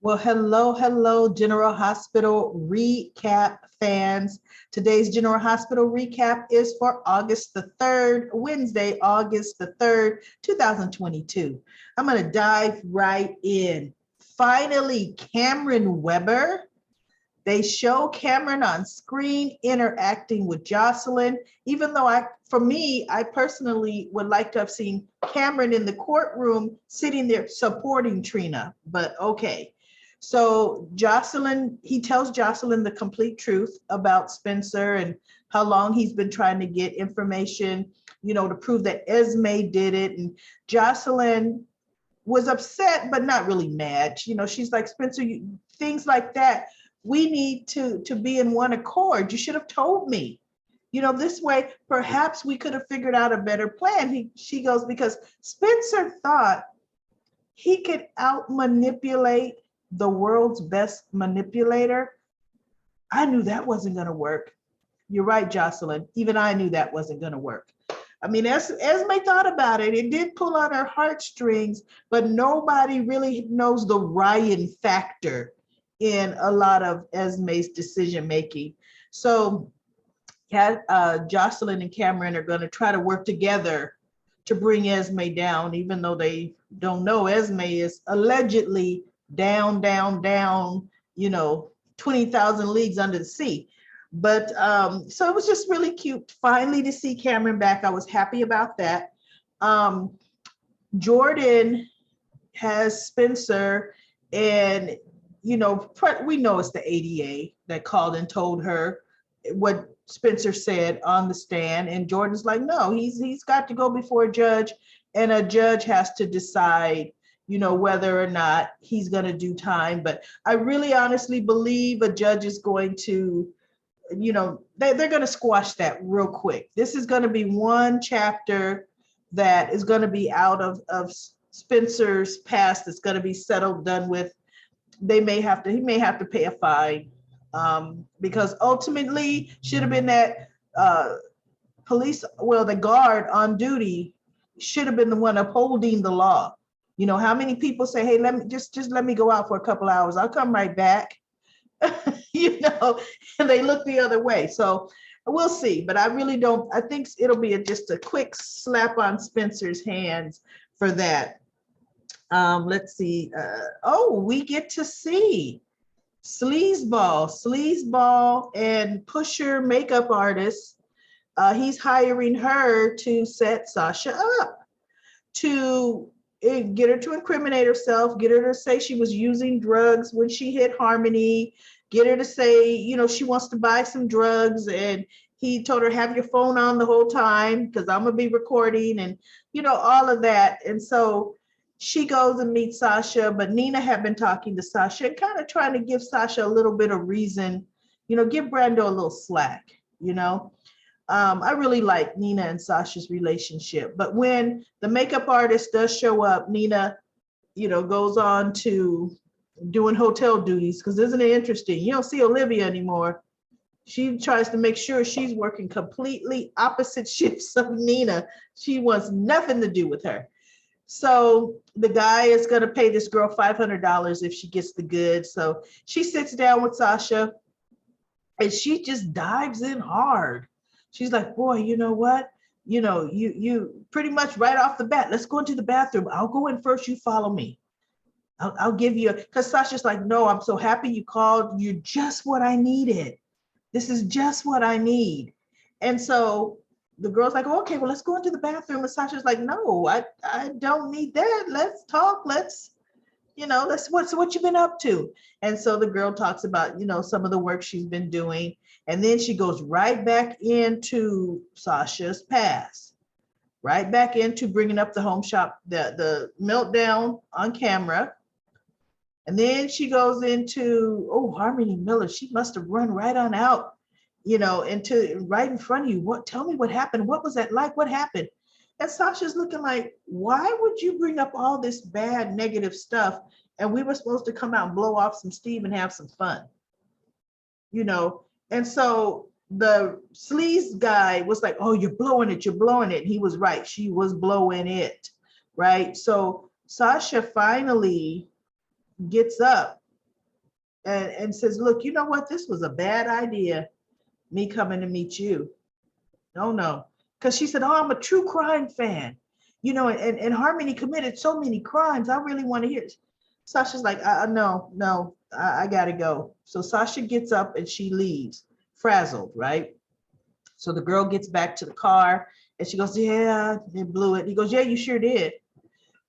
Well, hello, General Hospital recap fans. Today's General Hospital recap is for August the 3rd, Wednesday, August the 3rd, 2022. I'm going to dive right in. Finally, Cameron Weber. They show Cameron on screen interacting with Jocelyn, even though for me, I personally would like to have seen Cameron in the courtroom sitting there supporting Trina, but okay. So Jocelyn, he tells Jocelyn the complete truth about Spencer and how long he's been trying to get information, to prove that Esme did it. And Jocelyn was upset, but not really mad. She's like, Spencer, things like that, we need to be in one accord. You should have told me. This way, perhaps we could have figured out a better plan. She goes, because Spencer thought he could out manipulate the world's best manipulator. I knew that wasn't going to work. You're right, Jocelyn. Even I knew that wasn't going to work. I mean, Esme thought about it. It did pull on her heartstrings, but nobody really knows the Ryan factor in a lot of Esme's decision making. So Jocelyn and Cameron are going to try to work together to bring Esme down, even though they don't know Esme is allegedly down, 20,000 leagues under the sea. But so it was just really cute finally to see Cameron back. I was happy about that. Jordan has Spencer, and we know it's the ADA that called and told her what Spencer said on the stand, and Jordan's like, no, he's got to go before a judge, and a judge has to decide whether or not he's going to do time. But I really honestly believe a judge is going to, they're going to squash that real quick. This is going to be one chapter that is going to be out of Spencer's past. That's going to be settled, done with. He may have to pay a fine, because ultimately should have been that the guard on duty should have been the one upholding the law. How many people say, hey, let me go out for a couple hours, I'll come right back, and they look the other way. So we'll see, but I really don't. I think it'll be just a quick slap on Spencer's hands for that. Let's see. We get to see Sleazeball and Pusher makeup artist. He's hiring her to set Sasha up, to get her to incriminate herself, get her to say she was using drugs when she hit Harmony, get her to say, she wants to buy some drugs, and he told her, have your phone on the whole time because I'm gonna be recording, and all of that. And so she goes and meets Sasha, but Nina had been talking to Sasha and kind of trying to give Sasha a little bit of reason, give Brando a little slack. I really like Nina and Sasha's relationship, but when the makeup artist does show up, Nina, goes on to doing hotel duties, because isn't it interesting? You don't see Olivia anymore. She tries to make sure she's working completely opposite shifts of Nina. She wants nothing to do with her. So the guy is going to pay this girl $500 if she gets the goods. So she sits down with Sasha and she just dives in hard. She's like, boy, you know what? You pretty much right off the bat, let's go into the bathroom. I'll go in first. You follow me. I'll give you, because Sasha's like, no, I'm so happy you called. You're just what I needed. This is just what I need. And so the girl's like, okay, well, let's go into the bathroom. And Sasha's like, no, I don't need that. Let's talk. Let's what you've been up to. And so the girl talks about, some of the work she's been doing. And then she goes right back into Sasha's past, right back into bringing up the home shop, the meltdown on camera. And then she goes into, Harmony Miller, she must have run right on out, into right in front of you. Tell me what happened. What was that like? What happened? And Sasha's looking like, why would you bring up all this bad, negative stuff? And we were supposed to come out and blow off some steam and have some fun, And so the sleaze guy was like, oh, you're blowing it. And he was right. She was blowing it, right? So Sasha finally gets up and says, look, you know what? This was a bad idea, me coming to meet you. No. Because she said, oh, I'm a true crime fan. And Harmony committed so many crimes. I really want to hear it. Sasha's like, no, I gotta go. So Sasha gets up and she leaves, frazzled, right? So the girl gets back to the car and she goes, yeah, they blew it. He goes, yeah, you sure did.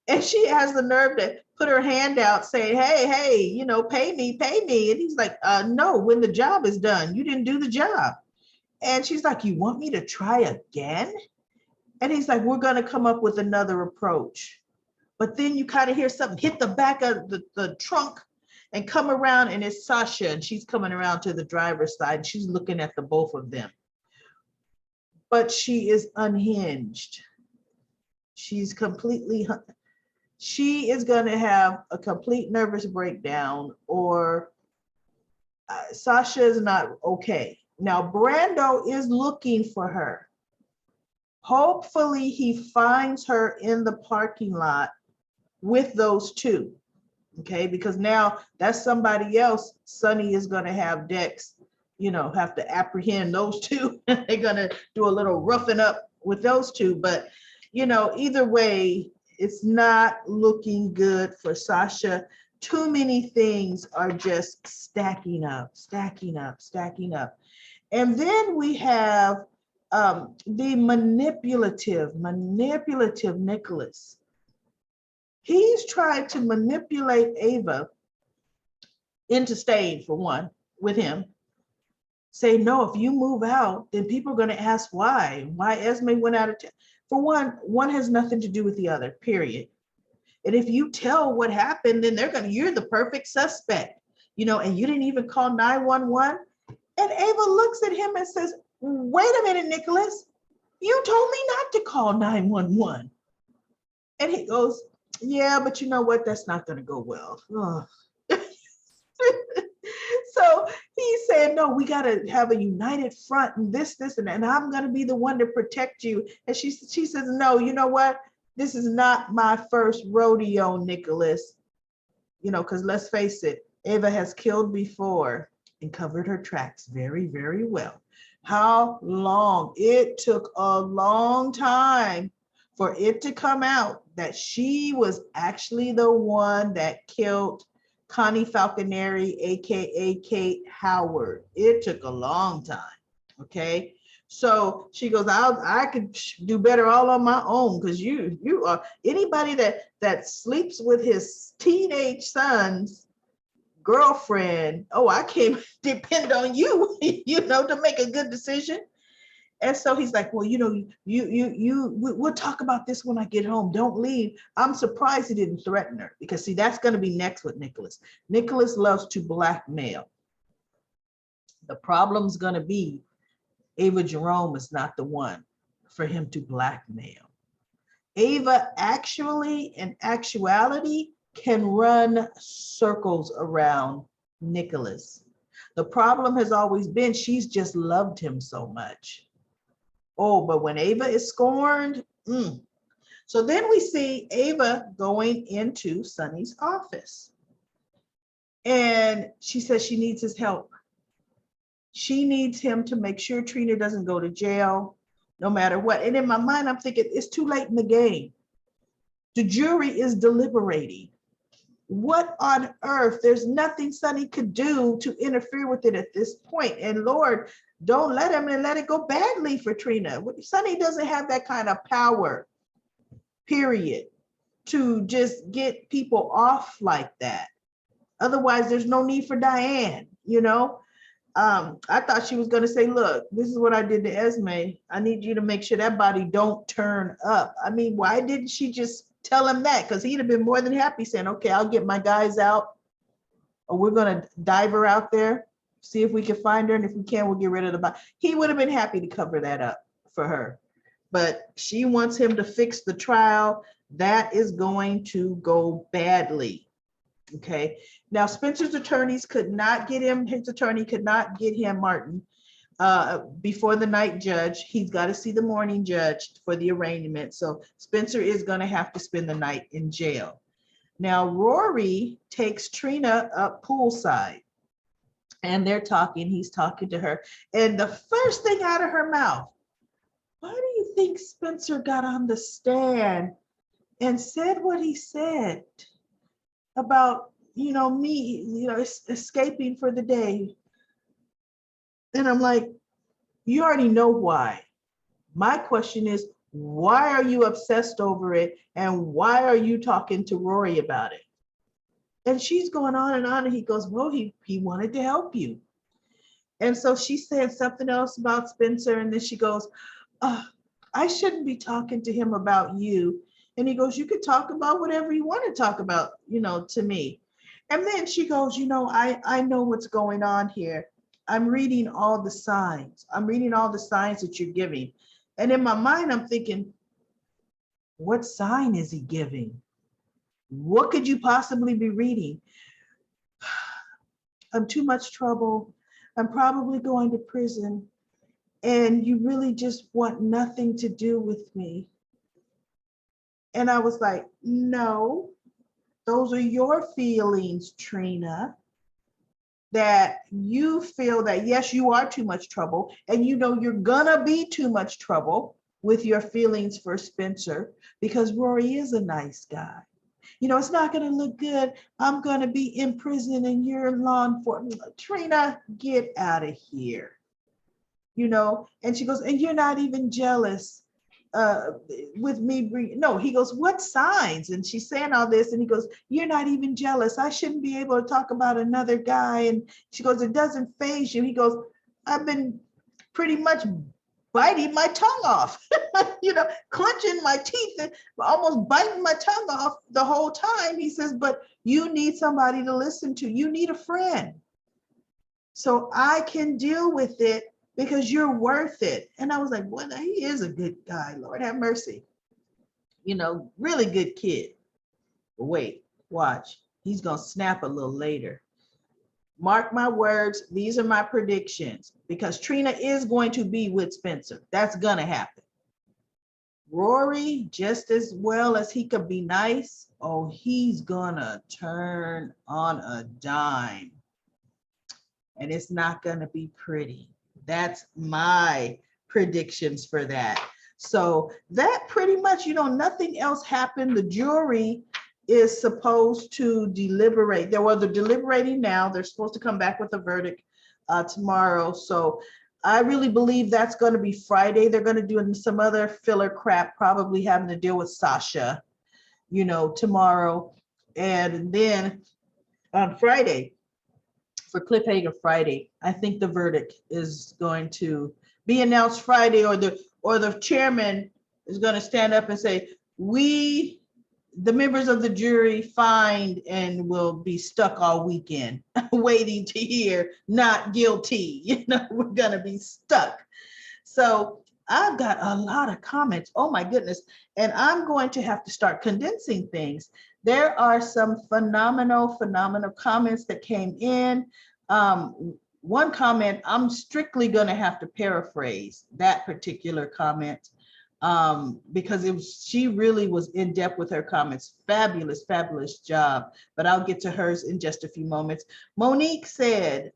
And she has the nerve to put her hand out saying, hey, pay me. And he's like, no, when the job is done, you didn't do the job. And she's like, you want me to try again? And he's like, we're going to come up with another approach. But then you kind of hear something hit the back of the trunk and come around, and it's Sasha, and she's coming around to the driver's side, and she's looking at the both of them. But she is unhinged. She is going to have a complete nervous breakdown, or Sasha is not okay. Now, Brando is looking for her. Hopefully he finds her in the parking lot with those two, okay? Because now that's somebody else. Sonny is going to have Dex, have to apprehend those two. They're going to do a little roughing up with those two. But, either way, it's not looking good for Sasha. Too many things are just stacking up. And then we have the manipulative Nikolas. He's trying to manipulate Ava into staying, for one, with him. Say, no, if you move out, then people are going to ask why Esme went out of town. For one has nothing to do with the other, period. And if you tell what happened, then you're the perfect suspect, and you didn't even call 911. And Ava looks at him and says, wait a minute, Nikolas, you told me not to call 911. And he goes, yeah, but you know what? That's not going to go well. So he said, no, we got to have a united front and this, and I'm going to be the one to protect you. And she says, no, you know what? This is not my first rodeo, Nikolas. Because let's face it, Ava has killed before and covered her tracks very, very well. How long? It took a long time for it to come out that she was actually the one that killed Connie Falconeri, aka Kate Howard. It took a long time. Okay. So she goes, I could do better all on my own, because you are anybody that sleeps with his teenage son's girlfriend. Oh, I can't depend on you, to make a good decision. And so he's like, well, we'll talk about this when I get home. Don't leave. I'm surprised he didn't threaten her, because see, that's going to be next with Nikolas. Nikolas loves to blackmail. The problem's going to be Ava Jerome is not the one for him to blackmail. Ava in actuality, can run circles around Nikolas. The problem has always been she's just loved him so much. Oh, but when Ava is scorned, So then we see Ava going into Sonny's office. And she says she needs his help. She needs him to make sure Trina doesn't go to jail, no matter what. And in my mind, I'm thinking, it's too late in the game. The jury is deliberating. What on earth? There's nothing Sonny could do to interfere with it at this point. And Lord, don't let him and let it go badly for Trina. Sonny doesn't have that kind of power, period, to just get people off like that. Otherwise, there's no need for Diane, I thought she was going to say, look, this is what I did to Esme. I need you to make sure that body don't turn up. I mean, why didn't she just tell him that? Because he'd have been more than happy saying, okay, I'll get my guys out, or we're going to dive her out there, see if we can find her. And if we can, we'll get rid of the body. He would have been happy to cover that up for her. But she wants him to fix the trial. That is going to go badly. Okay. Now, Spencer's attorneys could not get him, his attorney could not get him, Martin, before the night judge. He's got to see the morning judge for the arraignment. So Spencer is going to have to spend the night in jail. Now, Rory takes Trina up poolside. and they're talking, he's talking to her. And the first thing out of her mouth, why do you think Spencer got on the stand and said what he said about, me, escaping for the day? And I'm like, you already know why. My question is, why are you obsessed over it? And why are you talking to Rory about it? And she's going on and on. And he goes, well, he wanted to help you. And so she said something else about Spencer. And then she goes, I shouldn't be talking to him about you. And he goes, you could talk about whatever you want to talk about, to me. And then she goes, I know what's going on here. I'm reading all the signs. I'm reading all the signs that you're giving. And in my mind, I'm thinking, what sign is he giving? What could you possibly be reading? I'm too much trouble. I'm probably going to prison. And you really just want nothing to do with me. And I was like, no, those are your feelings, Trina, that you feel that, yes, you are too much trouble. And you're gonna be too much trouble with your feelings for Spencer because Rory is a nice guy. It's not going to look good. I'm going to be in prison and you're in law enforcement. Trina, get out of here. And she goes, and you're not even jealous with me. No, he goes, what signs? And she's saying all this. And he goes, you're not even jealous. I shouldn't be able to talk about another guy. And she goes, it doesn't faze you. He goes, I've been pretty much biting my tongue off, clenching my teeth and almost biting my tongue off the whole time. He says, but you need somebody to listen to. You need a friend. So I can deal with it because you're worth it. And I was like, well, he is a good guy. Lord have mercy. Really good kid. But wait, watch. He's going to snap a little later. Mark my words, these are my predictions because Trina is going to be with Spencer. That's going to happen. Rory, just as well as he could be nice, he's going to turn on a dime. And it's not going to be pretty. That's my predictions for that. So that pretty much, nothing else happened. The jury is supposed to deliberate. They're deliberating now. They're supposed to come back with a verdict tomorrow. So I really believe that's going to be Friday. They're going to do some other filler crap, probably having to deal with Sasha, tomorrow. And then on Friday, for Cliffhanger Friday, I think the verdict is going to be announced Friday, or the chairman is going to stand up and say, the members of the jury find and will be stuck all weekend waiting to hear not guilty. We're going to be stuck. So I've got a lot of comments. Oh my goodness. And I'm going to have to start condensing things. There are some phenomenal comments that came in. One comment, I'm strictly going to have to paraphrase that particular comment. Because she really was in depth with her comments. Fabulous job. But I'll get to hers in just a few moments. Monique said,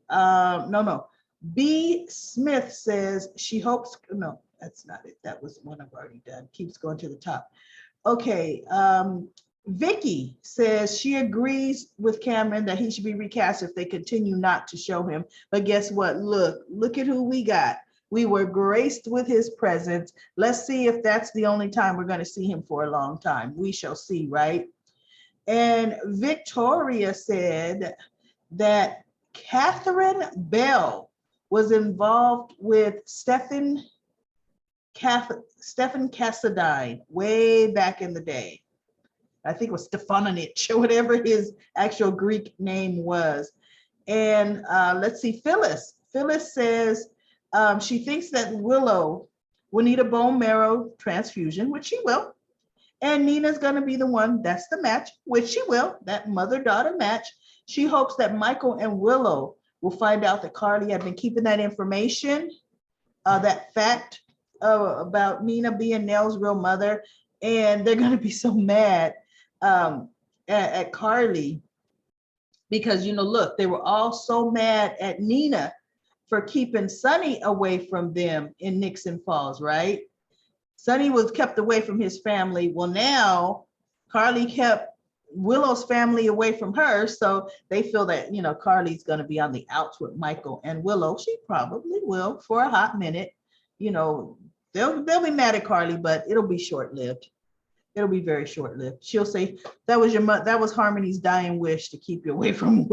B. Smith says she hopes, no, that's not it. That was one I've already done. Keeps going to the top. Okay. Vicky says she agrees with Cameron that he should be recast if they continue not to show him. But guess what? Look at who we got. We were graced with his presence. Let's see if that's the only time we're going to see him for a long time. We shall see, right? And Victoria said that Catherine Bell was involved with Stephen Cassadine way back in the day. I think it was Stefanich or whatever his actual Greek name was. And let's see, Phyllis says, she thinks that Willow will need a bone marrow transfusion, which she will. And Nina's going to be the one, that's the match, which she will, that mother-daughter match. She hopes that Michael and Willow will find out that Carly had been keeping that information, that fact about Nina being Nell's real mother. And they're going to be so mad at Carly because, look, they were all so mad at Nina for keeping Sonny away from them in Nixon Falls, right? Sonny was kept away from his family. Well, now Carly kept Willow's family away from her. So they feel that, Carly's going to be on the outs with Michael and Willow. She probably will for a hot minute. They'll be mad at Carly, but it'll be short-lived. It'll be very short-lived. She'll say, that was Harmony's dying wish, to keep you away from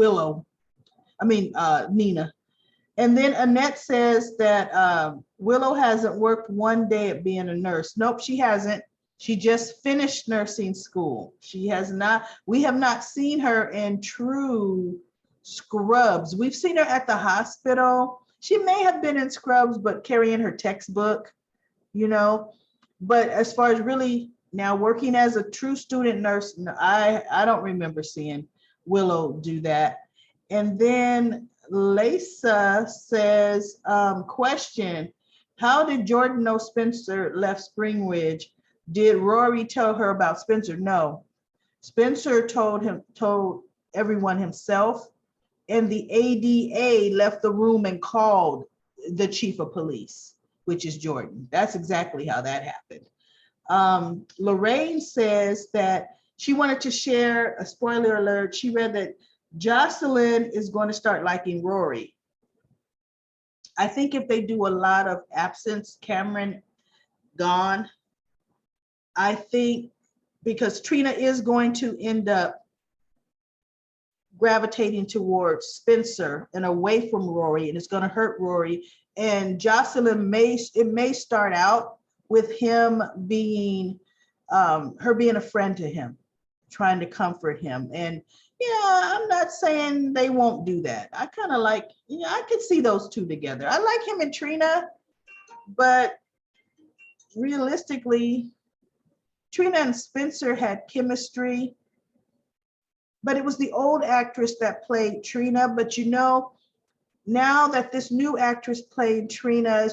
Nina. And then Annette says that Willow hasn't worked one day at being a nurse. Nope, she hasn't. She just finished nursing school. She has not. We have not seen her in true scrubs. We've seen her at the hospital. She may have been in scrubs, but carrying her textbook, But as far as really now working as a true student nurse, I don't remember seeing Willow do that. And then Lisa says, question, how did Jordan know Spencer left Spring Ridge? Did Rory tell her about Spencer? No. Spencer told everyone himself, and the ADA left the room and called the chief of police, which is Jordan. That's exactly how that happened. Lorraine says that she wanted to share a spoiler alert. She read that Jocelyn is going to start liking Rory. I think if they do a lot of absence, Cameron gone, I think, because Trina is going to end up gravitating towards Spencer and away from Rory, and it's going to hurt Rory. And Jocelyn may start out with him being, her being a friend to him, trying to comfort him. And yeah, I'm not saying they won't do that. I kind of like, I could see those two together. I like him and Trina, but realistically, Trina and Spencer had chemistry, but it was the old actress that played Trina. But now that this new actress played Trina,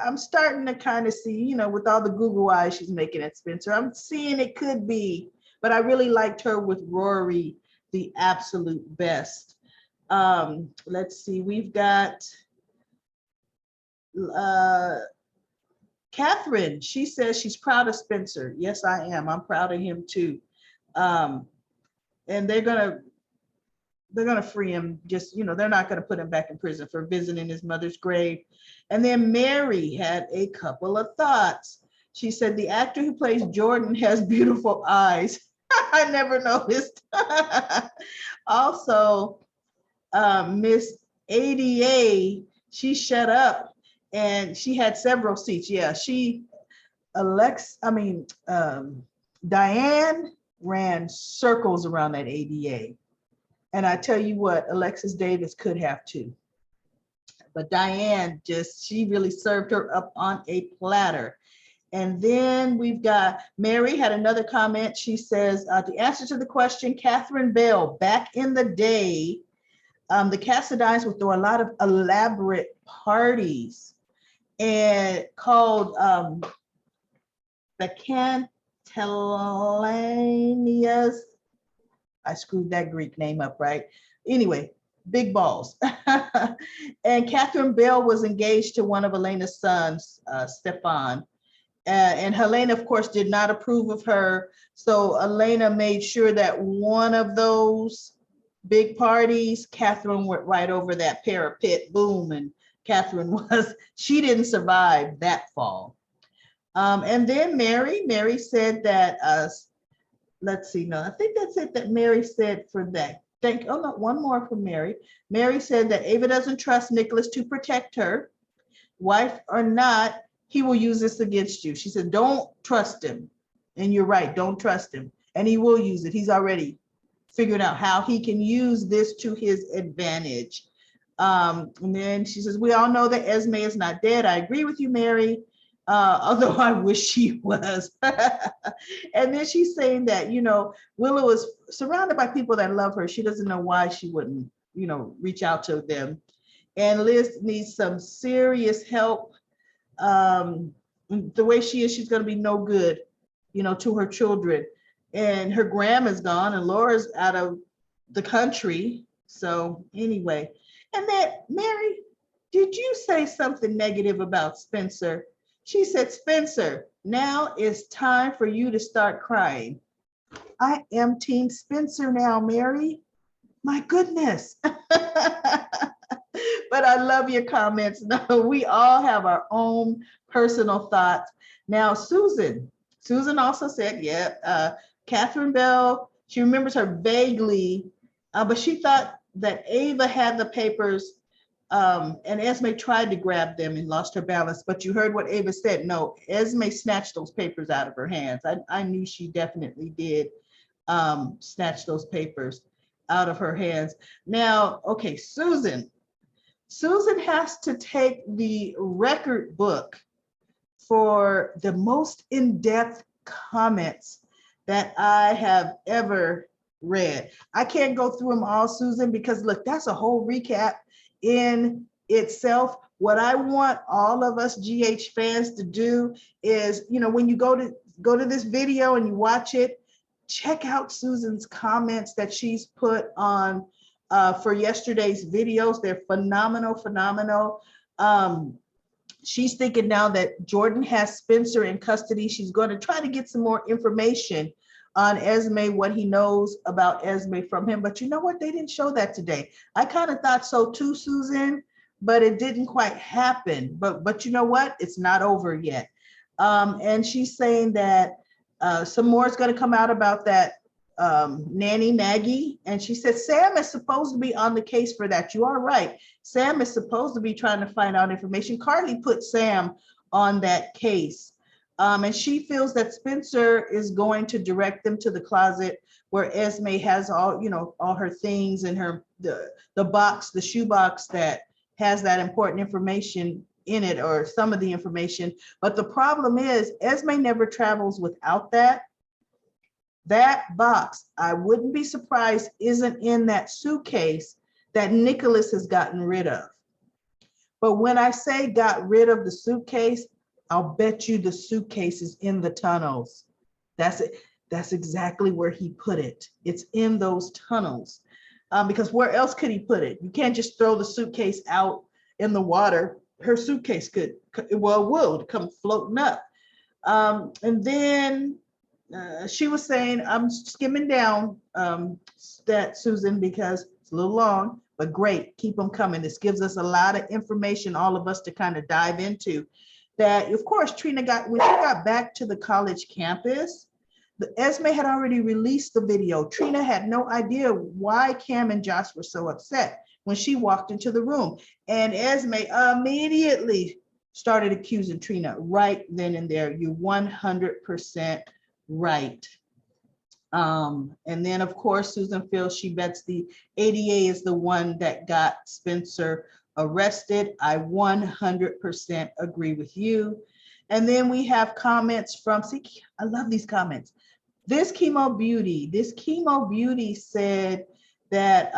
I'm starting to kind of see, with all the Google eyes she's making at Spencer, I'm seeing it could be, but I really liked her with Rory the absolute best. Let's see, we've got Catherine. She says she's proud of Spencer. Yes, I am. I'm proud of him too. And they're gonna free him. Just, they're not gonna put him back in prison for visiting his mother's grave. And then Mary had a couple of thoughts. She said the actor who plays Jordan has beautiful eyes. I never noticed. Also, Miss ADA, she shut up and she had several seats. Yeah, Diane ran circles around that ADA. And I tell you what, Alexis Davis could have too. But Diane she really served her up on a platter. And then we've got Mary had another comment. She says, the answer to the question, Catherine Bell, back in the day, the Cassadines would throw a lot of elaborate parties and called the Cantillanias. I screwed that Greek name up, right? Anyway, big balls. And Catherine Bell was engaged to one of Elena's sons, Stefan. And Helena, of course, did not approve of her. So Elena made sure that one of those big parties, Catherine went right over that parapet, boom, and Catherine she didn't survive that fall. And then Mary said that, let's see, no, I think that's it that Mary said for that. One more from Mary. Mary said that Ava doesn't trust Nikolas to protect her, wife or not. He will use this against you. She said, don't trust him. And you're right, don't trust him. And he will use it. He's already figured out how he can use this to his advantage. And then she says, we all know that Esme is not dead. I agree with you, Mary, although I wish she was. And then she's saying that, Willow is surrounded by people that love her. She doesn't know why she wouldn't, reach out to them. And Liz needs some serious help. The way she is, she's going to be no good, to her children. And her grandma's gone and Laura's out of the country. So anyway, and then Mary, did you say something negative about Spencer? She said, Spencer, now it's time for you to start crying. I am Team Spencer now, Mary. My goodness. But I love your comments. No, we all have our own personal thoughts. Now, Susan also said, yeah, Catherine Bell, she remembers her vaguely, but she thought that Ava had the papers, and Esme tried to grab them and lost her balance. But you heard what Ava said. No, Esme snatched those papers out of her hands. I knew she definitely did snatch those papers out of her hands. Now, okay, Susan has to take the record book for the most in-depth comments that I have ever read. I can't go through them all, Susan, because look, that's a whole recap in itself. What I want all of us GH fans to do is, you know, when you go to this video and you watch it, check out Susan's comments that she's put on for yesterday's videos. They're phenomenal. She's thinking now that Jordan has Spencer in custody. She's going to try to get some more information on Esme, what he knows about Esme from him. But you know what? They didn't show that today. I kind of thought so too, Susan, but it didn't quite happen. But you know what? It's not over yet. And she's saying that some more is going to come out about that nanny Maggie, and she said Sam is supposed to be on the case for that. You are right. Sam is supposed to be trying to find out information. Carly put Sam on that case, and she feels that Spencer is going to direct them to the closet where Esme has all, you know, all her things and her the box, the shoe box that has that important information in it, or some of the information. But the problem is Esme never travels without that. That box, I wouldn't be surprised, isn't in that suitcase that Nikolas has gotten rid of. But when I say got rid of the suitcase, I'll bet you the suitcase is in the tunnels. That's it. That's exactly where he put it. It's in those tunnels. Because where else could he put it? You can't just throw the suitcase out in the water. Her suitcase could, well, would come floating up. And then she was saying, I'm skimming down that, Susan, because it's a little long, but great, keep them coming. This gives us a lot of information, all of us to kind of dive into. That, of course, Trina when she got back to the college campus, Esme had already released the video. Trina had no idea why Cam and Josh were so upset when she walked into the room. And Esme immediately started accusing Trina right then and there. You're 100% right. And then, of course, Susan feels she bets the ADA is the one that got Spencer arrested. I 100% agree with you. And then we have comments from, see, I love these comments. This Chemo Beauty said that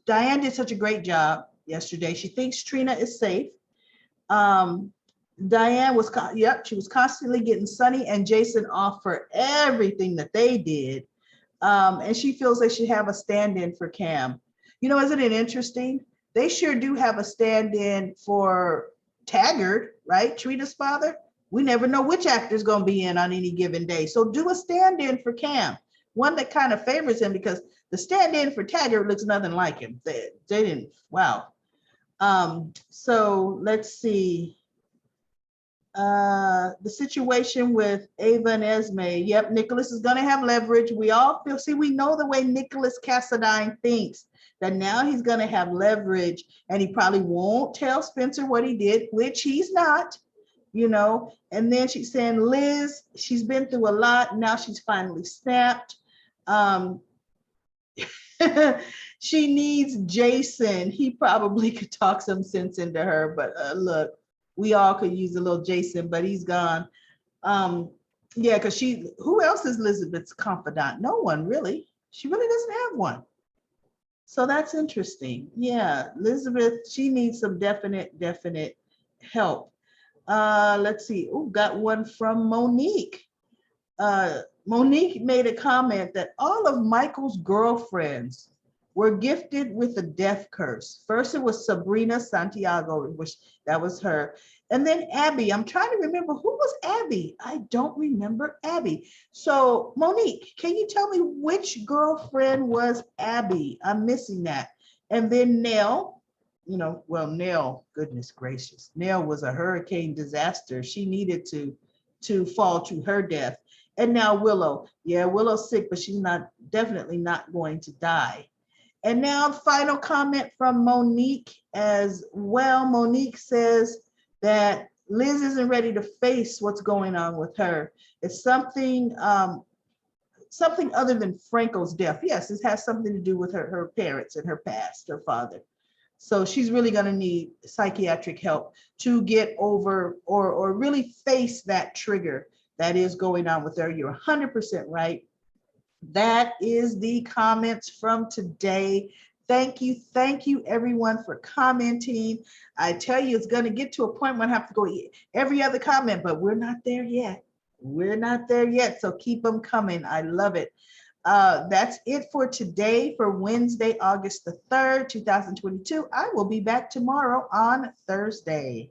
Diane did such a great job yesterday. She thinks Trina is safe. Diane was, she was constantly getting Sonny and Jason off for everything that they did. And she feels they should have a stand-in for Cam. You know, isn't it interesting? They sure do have a stand-in for Taggart, right? Trina's father. We never know which actor's going to be in on any given day. So do a stand-in for Cam, one that kind of favors him, because the stand-in for Taggart looks nothing like him. They didn't, wow. So let's see. The situation with Ava and Esme. Yep, Nikolas is going to have leverage. We all feel, see, we know the way Nikolas Cassadine thinks, that now he's going to have leverage, and he probably won't tell Spencer what he did, which he's not, you know. And then she's saying Liz, she's been through a lot. Now she's finally snapped. She needs Jason. He probably could talk some sense into her, but look, we all could use a little Jason, but he's gone. Yeah, because who else is Elizabeth's confidant? No one really. She really doesn't have one. So that's interesting. Yeah, Elizabeth, she needs some definite help. Let's see. Oh, got one from Monique. Monique made a comment that all of Michael's girlfriends were gifted with a death curse. First, it was Sabrina Santiago, which that was her. And then Abby. I'm trying to remember who was Abby. I don't remember Abby. So, Monique, can you tell me which girlfriend was Abby? I'm missing that. And then Nell, well, Nell, goodness gracious, Nell was a hurricane disaster. She needed to fall to her death. And now Willow. Yeah, Willow's sick, but she's definitely not going to die. And now final comment from Monique as well. Monique says that Liz isn't ready to face what's going on with her. It's something other than Franco's death. Yes, it has something to do with her parents and her past, her father. So she's really going to need psychiatric help to get over or really face that trigger that is going on with her. You're 100% right. That is the comments from today. Thank you everyone for commenting. I tell you, it's going to get to a point when I have to go every other comment, but we're not there yet. We're not there yet, so keep them coming. I love it. That's it for today, for Wednesday, August the 3rd, 2022. I will be back tomorrow on Thursday.